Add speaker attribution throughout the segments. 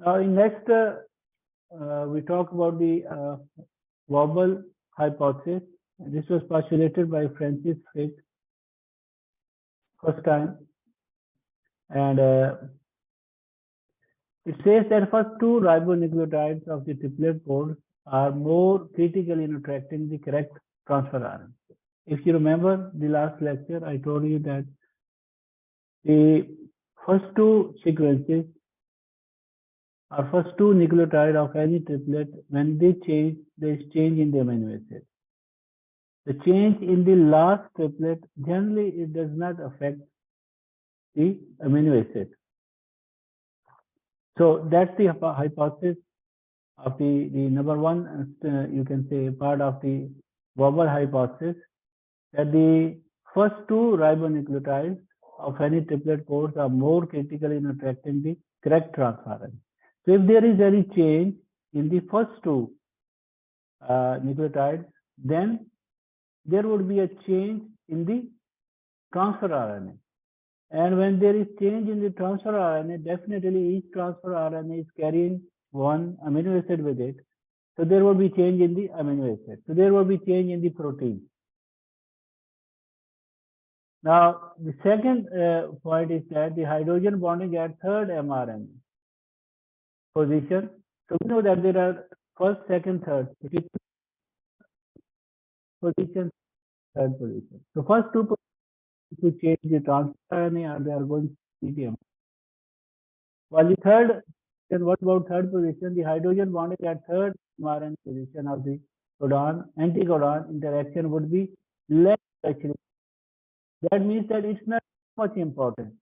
Speaker 1: Now, in next, we talk about the wobble hypothesis. This was postulated by Francis Crick first time, and it says that first two ribonucleotides of the triplet pore are more critical in attracting the correct transfer RNA. If you remember the last lecture, I told you that the first two sequences or first two nucleotides of any triplet, when they change, there is change in the amino acid. The change in the last triplet, generally it does not affect the amino acid. So that's the hypothesis of the number one, you can say, part of the wobble hypothesis, that the first two ribonucleotides of any triplet pores are more critical in attracting the correct transfer RNA. So if there is any change in the first two nucleotides, then there would be a change in the transfer RNA. And when there is change in the transfer RNA, definitely each transfer RNA is carrying one amino acid with it. So there will be change in the amino acid. So there will be change in the protein. Now, the second point is that the hydrogen bonding at third mRNA position. So we know that there are first, second, third. Position, third position. So first two positions to change the transfer RNA, they are going to medium. While the third, then what about third position? The hydrogen bonding at third mRNA position of the codon, anti-codon interaction would be less actually. That means that it's not much important,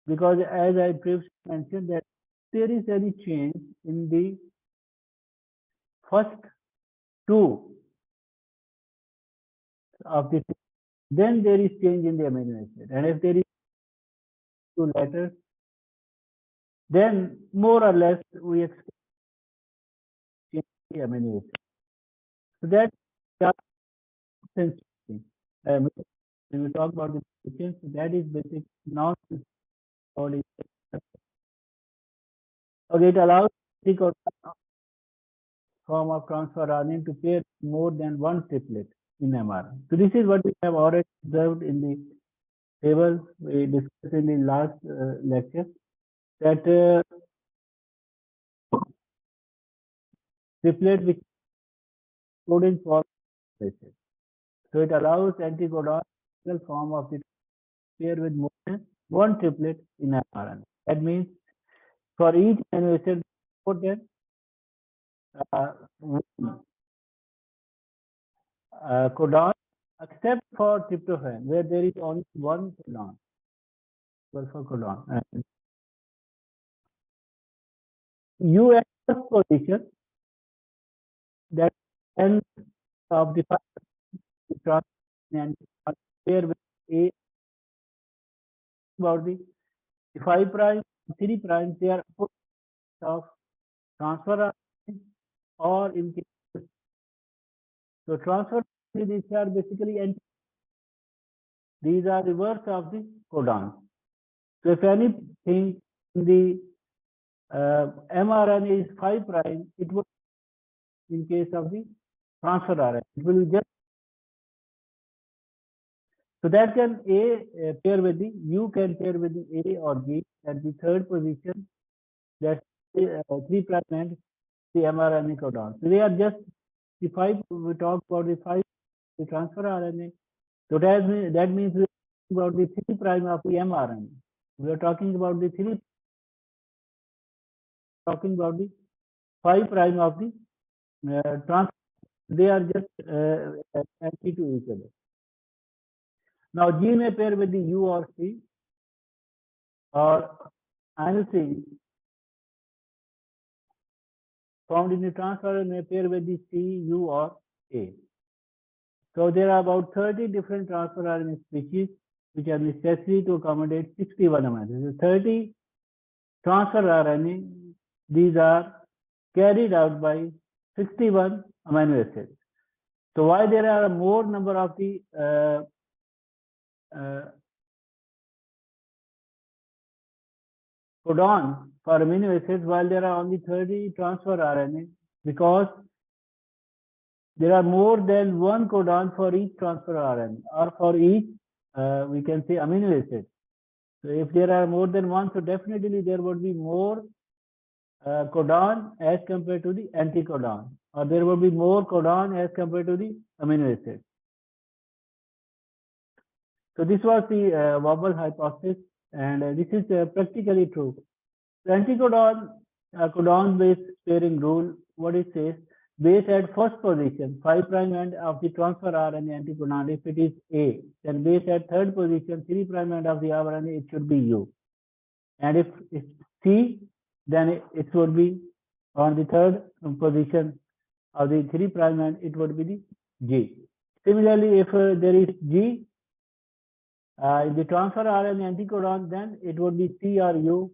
Speaker 1: because as I previously mentioned, that there is any change in the first two of the, then there is change in the amino acid. And if there is two letters, then more or less we expect change in the amino acid. So that's interesting. When we talk about the position, so that is basic nonsense. Okay, it allows the form of transfer RNA to pair more than one triplet in mRNA. So this is what we have already observed in the table we discussed in the last lecture, that triplet which coding for acid. So it allows anti-codon form of the pair with more than one triplet in mRNA. That means for each amino acid, more than codon, except for tryptophan, where there is only one codon. Well, for codon. U.S. position, that end of the and pair with A about the 5 prime, 3 prime, they are of transfer or in case. So transfer, these are basically anti. These are reverse of the codon. So if anything in the mRNA is 5 prime, it would, in case of the transfer RNA, it will just. So that can A pair with the, U can pair with the A or B at the third position, that's 3 prime and the mRNA codon. So they are just the 5, we talk about the 5, the transfer RNA. So that means we are talking about the 3 prime of the mRNA. We are talking about the 3, talking about the 5 prime of the transfer. They are just anti to each other. Now G may pair with the U or C, or anything found in the transfer may pair with the C, U or A. So there are about 30 different transfer RNA species which are necessary to accommodate 61 amino acids. 30 transfer RNA, these are carried out by 61 amino acids. So why there are more number of the codon for amino acids, while there are only 30 transfer RNA, because there are more than one codon for each transfer RNA, or for each, we can say, amino acid. So if there are more than one, so definitely there would be more codon as compared to the anticodon, or there will be more codon as compared to the amino acid. So this was the Wobble hypothesis, and this is practically true. The anticodon codon-based pairing rule, what it says, base at first position, 5' end of the transfer RNA anticodon, if it is A, then base at third position, 3' end of the RNA, it should be U. And if it's C, then it would be on the third position of the 3' end, it would be the G. Similarly, if there is G, in the transfer RNA anticodon, then it would be C or U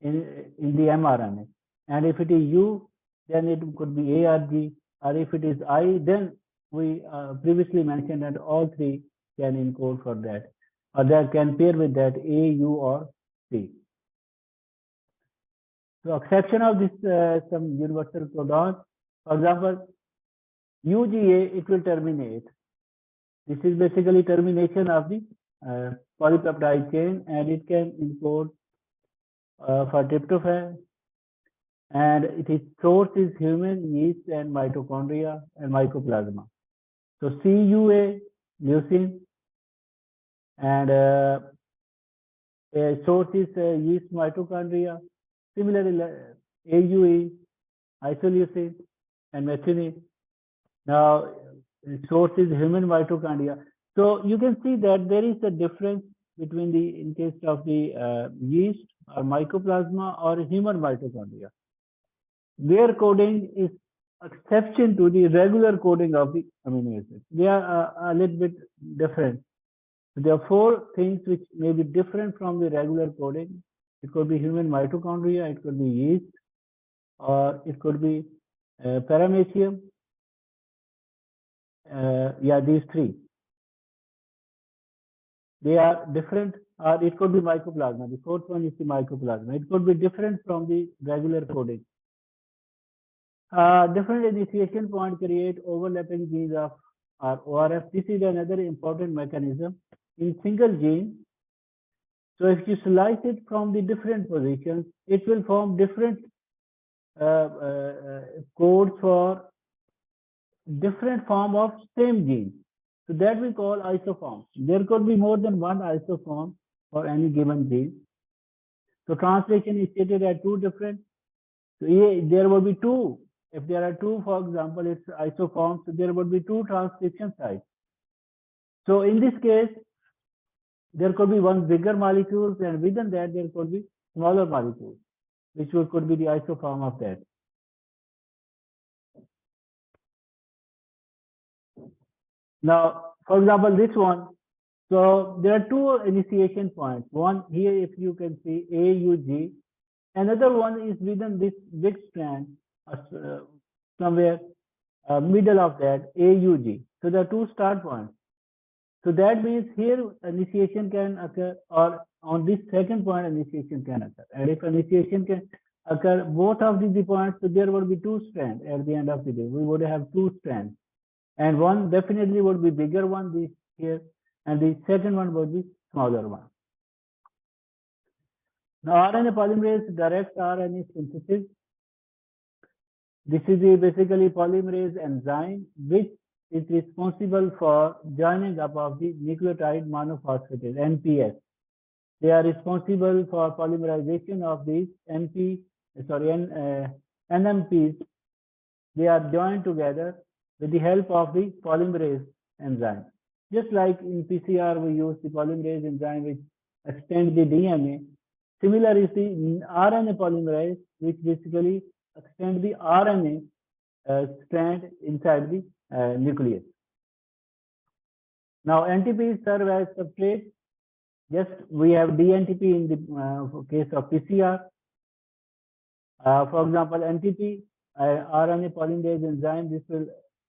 Speaker 1: in the mRNA. And if it is U, then it could be A or G, or if it is I, then we previously mentioned that all three can encode for that, or that can pair with that A, U, or C. So exception of this some universal codon, for example, UGA, it will terminate. This is basically termination of the polypeptide chain, and it can encode for tryptophan, and its source is human yeast and mitochondria and mycoplasma. So CUA, leucine, and source is yeast mitochondria. Similarly, AUE, isoleucine, and methionine. Now, source is human mitochondria. So you can see that there is a difference between the, in case of the yeast or mycoplasma or human mitochondria. Their coding is exception to the regular coding of the amino acids. They are a little bit different. There are four things which may be different from the regular coding. It could be human mitochondria, it could be yeast, or it could be paramecium. Yeah, these three. They are different, or it could be mycoplasma. The fourth one is the mycoplasma. It could be different from the regular coding. Different initiation point create overlapping genes of ORF. This is another important mechanism in single gene. So if you slice it from the different positions, it will form different codes for different form of same gene. So that we call isoforms. There could be more than one isoform for any given gene. So translation is stated at two different. So there will be two. If there are two, for example, it's isoforms, so there would be two transcription sites. So in this case, there could be one bigger molecules, and within that there could be smaller molecules, which could be the isoform of that. Now, for example, this one. So there are two initiation points. One here, if you can see AUG. Another one is within this big strand, somewhere middle of that, AUG. So there are two start points. So that means here initiation can occur, or on this second point initiation can occur. And if initiation can occur both of these points, so there would be two strands at the end of the day. We would have two strands. And one definitely would be bigger one, this here, and the second one would be smaller one. Now, RNA polymerase direct RNA synthesis. This is basically polymerase enzyme, which is responsible for joining up of the nucleotide monophosphatase, NPS. They are responsible for polymerization of these NMPs. They are joined together with the help of the polymerase enzyme. Just like in PCR, we use the polymerase enzyme which extends the DNA. Similar is the RNA polymerase, which basically extends the RNA strand inside the nucleus. Now, NTPs serve as substrate. Just we have DNTP in the case of PCR. For example, NTP, RNA polymerase enzyme, this will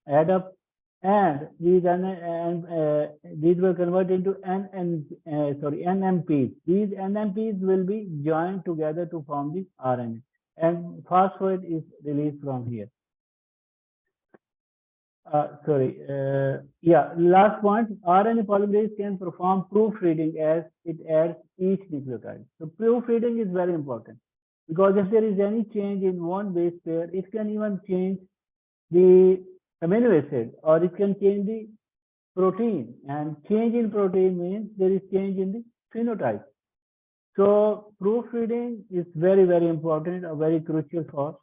Speaker 1: add up and these will convert into NMPs. These NMPs will be joined together to form the RNA, and phosphate is released from here. Last point, RNA polymerase can perform proofreading as it adds each nucleotide. So proofreading is very important because if there is any change in one base pair, it can even change the amino acid or it can change the protein, and change in protein means there is change in the phenotype. So proofreading is very, very important or very crucial for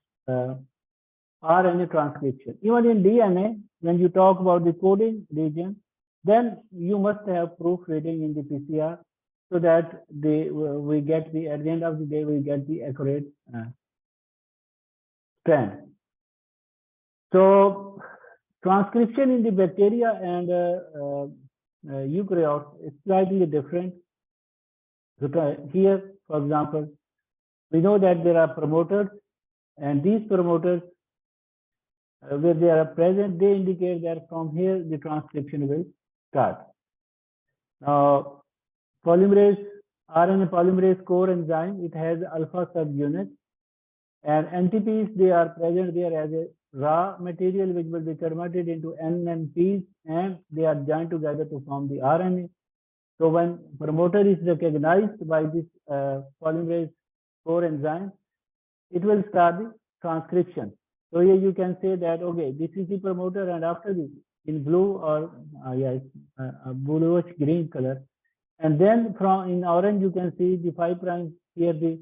Speaker 1: RNA transcription. Even in DNA, when you talk about the coding region, then you must have proofreading in the PCR so that we get at the end of the day, we get the accurate strand. So transcription in the bacteria and eukaryotes is slightly different. So here, for example, we know that there are promoters, and these promoters, where they are present, they indicate that from here the transcription will start. Now, RNA polymerase core enzyme, it has alpha subunit, and NTPs, they are present there as a raw material which will be converted into NMPs, and they are joined together to form the RNA. So when promoter is recognized by this polymerase core enzyme, it will start the transcription. So here you can say that, okay, this is the promoter, and after this, in blue or bluish green color, and then from in orange you can see the 5' here.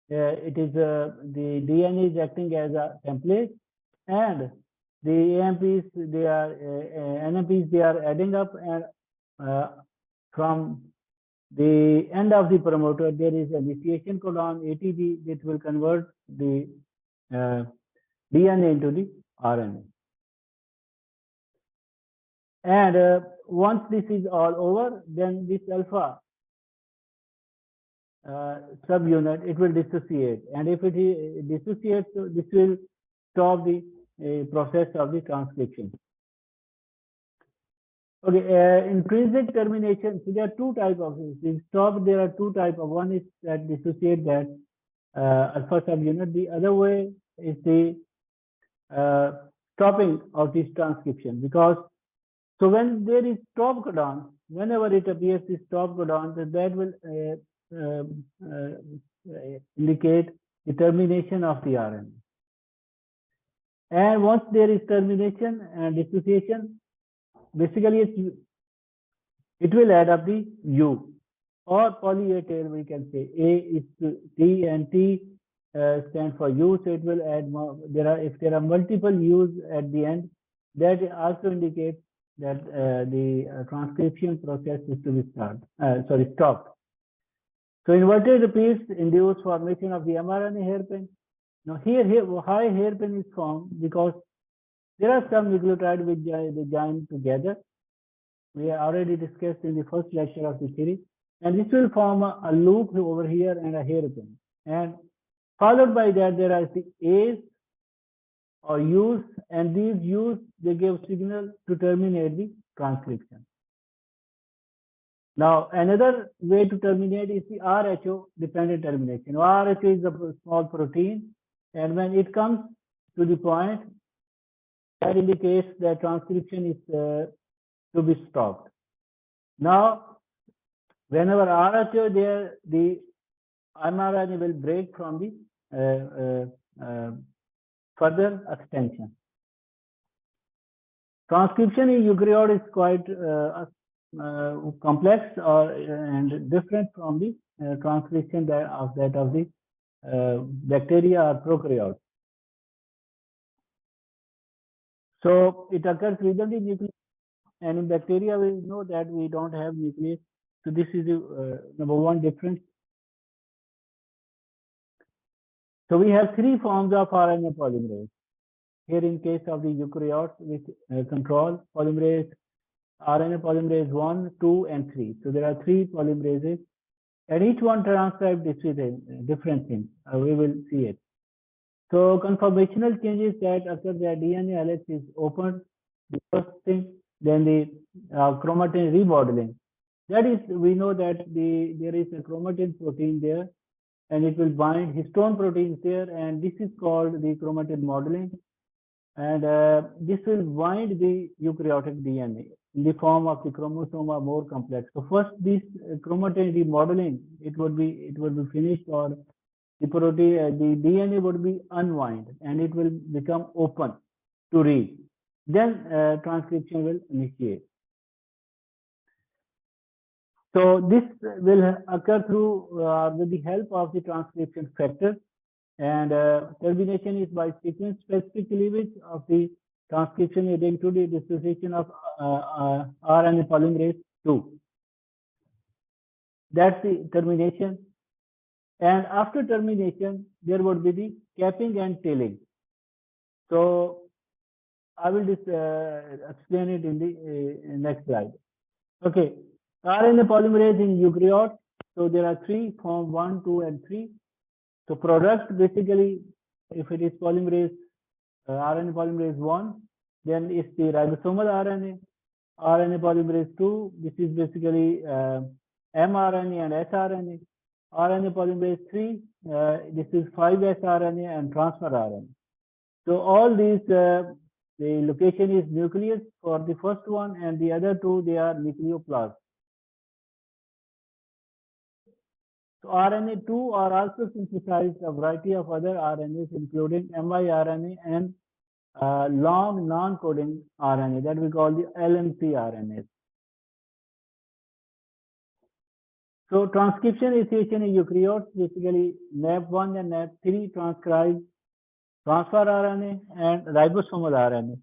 Speaker 1: It is the DNA is acting as a template, and the AMPs, they are NMPs, they are adding up, and from the end of the promoter there is initiation codon ATG that will convert the DNA into the RNA. And once this is all over, then this alpha subunit, it will dissociate, and if it dissociates, this will stop the process of the transcription. Okay, intrinsic termination. So there are two types of this. Stop. There are two types of. One is that dissociate that alpha subunit. The other way is the stopping of this transcription, because so when there is stop codon, whenever it appears this stop codon, that will indicate the termination of the RNA. And once there is termination and dissociation, basically it will add up the U or poly A tail, we can say. A is T and T stand for U, so it will add more. If there are multiple U's at the end, that also indicates that the transcription process is to be stopped. So inverted repeats induce formation of the mRNA hairpin. Now here high hairpin is formed because there are some nucleotides which they join together. We have already discussed in the first lecture of the series, and this will form a loop over here and a hairpin. And followed by that, there are the A's or U's, and these U's, they give signal to terminate the transcription. Now, another way to terminate is the RHO dependent termination. RHO is a small protein, and when it comes to the point, that indicates that transcription is to be stopped. Now, whenever RHO there, the mRNA will break from the further extension. Transcription in eukaryote is quite complex and different from the transcription of the bacteria or prokaryotes. So it occurs within the nucleus, and in bacteria we know that we don't have nucleus. So this is the number one difference. So we have three forms of RNA polymerase. Here in case of the eukaryotes with control polymerase, RNA polymerase 1, 2, and 3. So there are three polymerases, and each one transcribes different things. We will see it. So conformational changes that occur, the DNA helix is opened, the first thing. Then the chromatin remodeling. That is, we know that there is a chromatin protein there, and it will bind histone proteins there, and this is called the chromatin modeling. And this will bind the eukaryotic DNA in the form of the chromosome are more complex. So first, this chromatin remodeling, it would be finished, or the protein, the DNA would be unwind, and it will become open to read. Then transcription will initiate. So this will occur through with the help of the transcription factor, and termination is by sequence-specific cleavage of the transcription leading to the dissociation of RNA polymerase II. That's the termination. And after termination, there would be the capping and tailing. So I will just explain it in the next slide. Okay, RNA polymerase in eukaryote. So there are three, form 1, 2, and 3. So product, basically, if it is polymerase, RNA polymerase 1, then it's the ribosomal RNA. RNA polymerase 2, this is basically mRNA and sRNA. RNA polymerase 3, this is 5sRNA and transfer RNA. So all these, the location is nucleus for the first one, and the other two, they are nucleoplasts. So RNA2 are also synthesized a variety of other RNAs, including miRNA and long non-coding RNA that we call the LNP RNAs. So transcription initiation in eukaryotes, basically NAP1 and NAP3 transcribe transfer RNA and ribosomal RNA,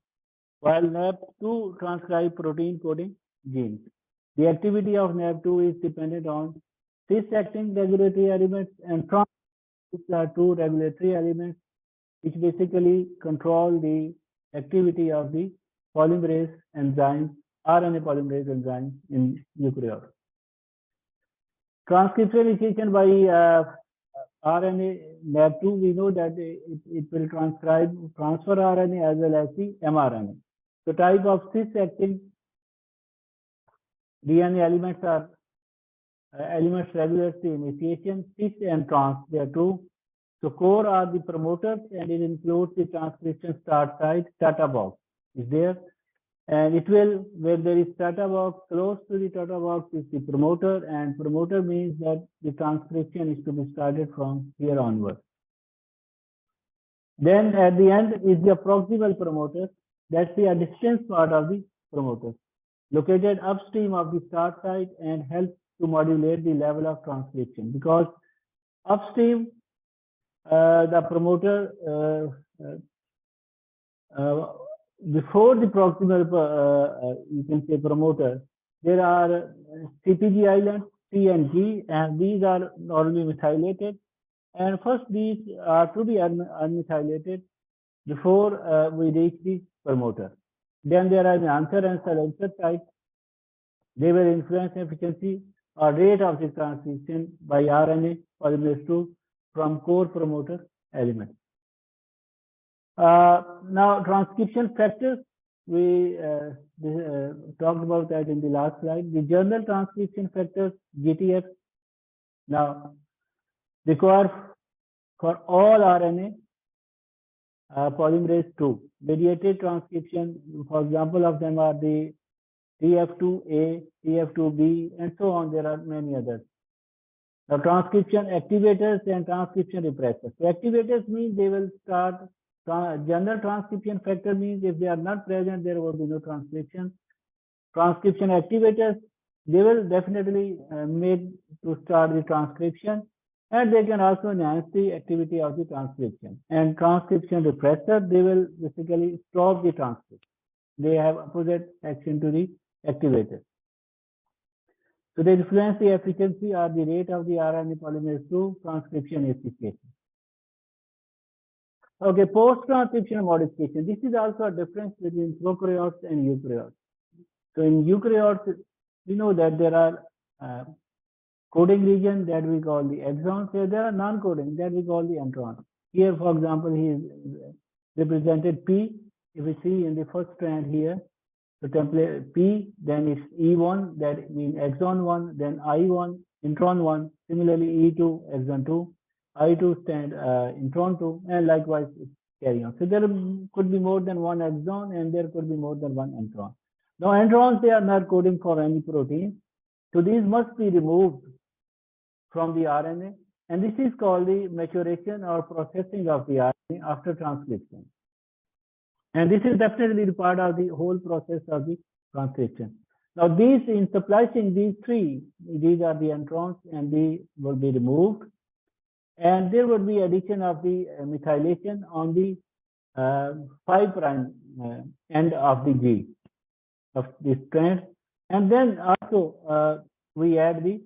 Speaker 1: while NAP2 transcribe protein coding genes. The activity of NAP2 is dependent on cis-acting regulatory elements, and these are two regulatory elements which basically control the activity of the polymerase enzyme, RNA polymerase enzyme in eukaryotes. Transcription initiation by RNA NAP2, we know that it will transfer RNA as well as the mRNA. The type of cis-acting DNA elements are elements regulatory initiation, cis and trans, there are two. So core are the promoters, and it includes the transcription start site, startup box is there. And it will, where there is startup box, close to the startup box is the promoter, and promoter means that the transcription is to be started from here onwards. Then at the end is the proximal promoter, that's the distance part of the promoter, located upstream of the start site and helps to modulate the level of transcription, because upstream the promoter before the proximal you can say promoter, there are CPG islands C and G, and these are normally methylated, and first these are to be unmethylated before we reach the promoter. Then there are the answer and silencer site. They will influence efficiency or rate of the transcription by RNA polymerase II from core promoter element. Now transcription factors, we talked about that in the last slide. The general transcription factors, GTF, now required for all RNA polymerase II. Mediated transcription, for example, of them are the TF2A, TF2B, and so on. There are many others. Now, transcription activators and transcription repressors. So, activators means they will start. General transcription factor means if they are not present, there will be no transcription. Transcription activators, they will definitely make to start the transcription, and they can also enhance the activity of the transcription. And transcription repressor, they will basically stop the transcription. They have opposite action to the activator. So they influence the efficiency or the rate of the RNA polymerase II transcription efficacy. Okay, post-transcription modification. This is also a difference between prokaryotes and eukaryotes. So in eukaryotes, we know that there are coding region that we call the exons. So there are non-coding that we call the introns. Here, for example, he is represented P. If we see in the first strand here, So template P, then it's E1, that means exon 1, then I1, intron 1, similarly E2, exon 2, I2 stand intron 2, and likewise it's carry on. So there could be more than one exon and there could be more than one intron. Now introns, they are not coding for any protein. So these must be removed from the RNA, and this is called the maturation or processing of the RNA after transcription. And this is definitely part of the whole process of the transcription. Now these, in splicing these three, these are the introns and they will be removed. And there would be addition of the methylation on the 5' end of the G of this strand. And then also we add the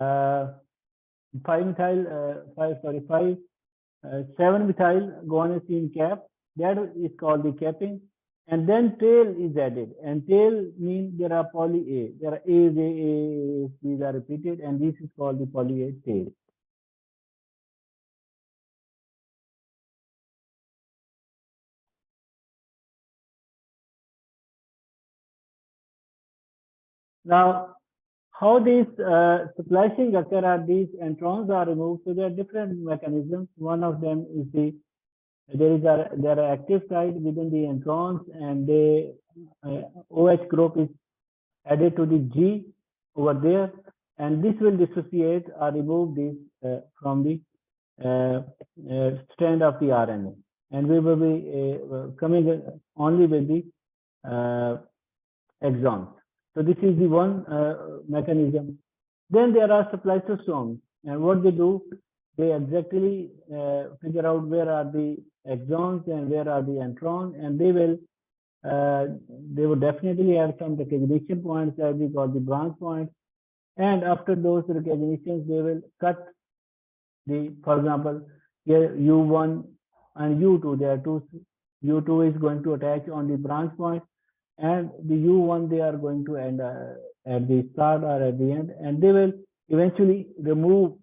Speaker 1: 7-methyl guanosine cap. That is called the capping. And then tail is added. And tail means there are poly A. There are A's, A's, these are repeated, and this is called the poly A tail. Now, how these splicing occur are these introns are removed. So there are different mechanisms. One of them is there are active site within the introns, and the OH group is added to the G over there, and this will dissociate or remove this from the strand of the RNA, and we will be coming only with the exons. So this is the one mechanism. Then there are spliceosomes, and what they do, they exactly figure out where are the exons and where are the introns, and they will definitely have some recognition points as we call the branch points. And after those recognitions, they will cut the, for example, here U1 and U2, there are two. U2 is going to attach on the branch point, and the U1 they are going to end at the start or at the end, and they will eventually remove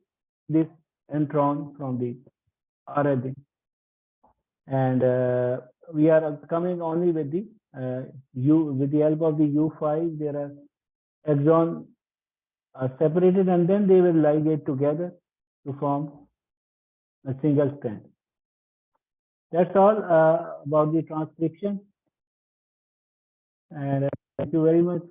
Speaker 1: this intron from the RNA. And we are coming only with the with the help of the U5. There are exons are separated, and then they will ligate together to form a single strand. That's all about the transcription. And thank you very much.